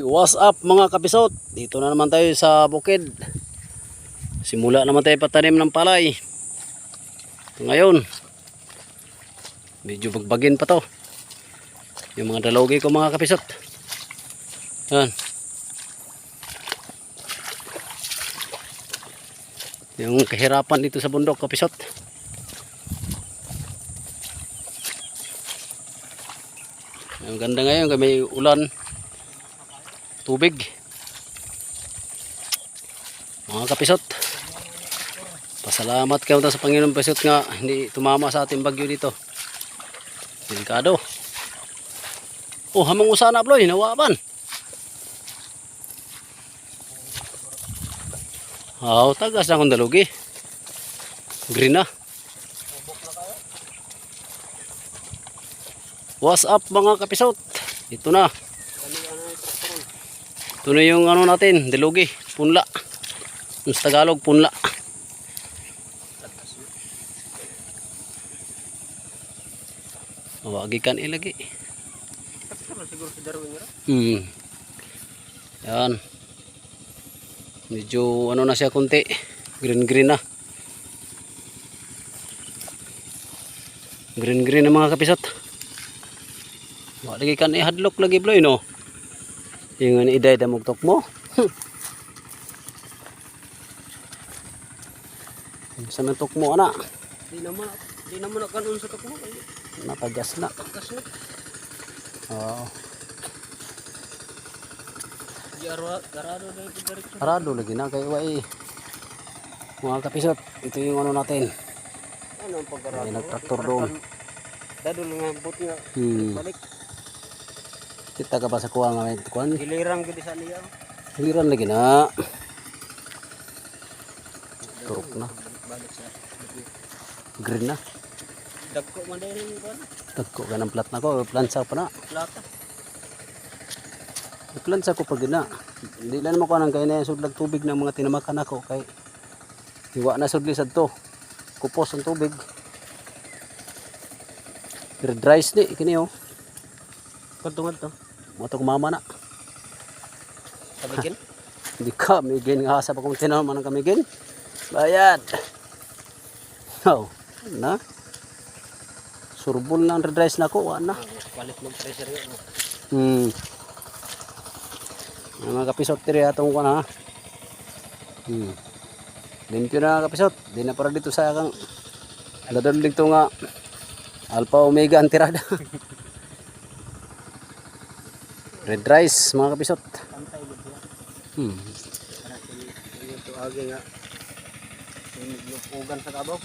What's up mga kapisot? Dito na naman tayo sa bukid. Simula naman tayo patanim ng palay. Ngayon medyo bagbagin pa to. Yung mga dalogi ko mga kapisot. Yan. Yung kahirapan dito sa bundok kapisot. Ang ganda ngayon kaya may ulan, tubig. Mga kapisot, pasalamat kayo sa Panginoon Pisot nga hindi tumama sa ating bagyo dito. Delikado. Oh, hamang usana bloy, nawaban. Tagas na akong dalugi. Green na. What's up mga kapisot? Ito na. Ito na yung ano natin, dalugi, punla. Yung sa Tagalog, punla. Wagi kan ilagi. Yan. Medyo ano na siya kunti. Green na. Green na mga kapisot. Lagi kan ihadlok lagi bloy no. Yung iday damugtok mo. Sa natok mo ana. Di naman kanon sa tok mo. Natagas na. Oo. Arado lagi na kay way. Mga kapisot, ito yung ano natin. Ano ang pag-arado? Nagtraktor doon. Dadol nga buti nga. Balik. Kita ka pa sa kuha nga may kuhan. Gilirang gudi sa niya. Giliran lagi na. Turok na. Balik sa. Green na. Dagko man din yung kuhan. Dagko ka ng plat na ko. Plansa pa na. Plata. Plansa ko pag na. Hindi lang naman ko nang kaya na sudlag tubig ng mga tinamakan ako. Kay hiwa na sudlisad to. Kupos ang tubig. Pero dries di. Kini oh. Katungad to. Moto kumama na. Kamigin? Hindi ka. Migin nga sa pagkong tinaman ng kamigin. Bayad. Oh. Na. Surbol na ang redrice na ko. Wala na. Palit ng pressure yun. Mga kapisot tiri atong ko na. Limpyo na kapisot. Di na para dito sa kang ladol dito nga alpha omega ang tirada. Red rice mga kapisot. Pantay dito. Para ito agi nga. Yung ugan sa kabaw.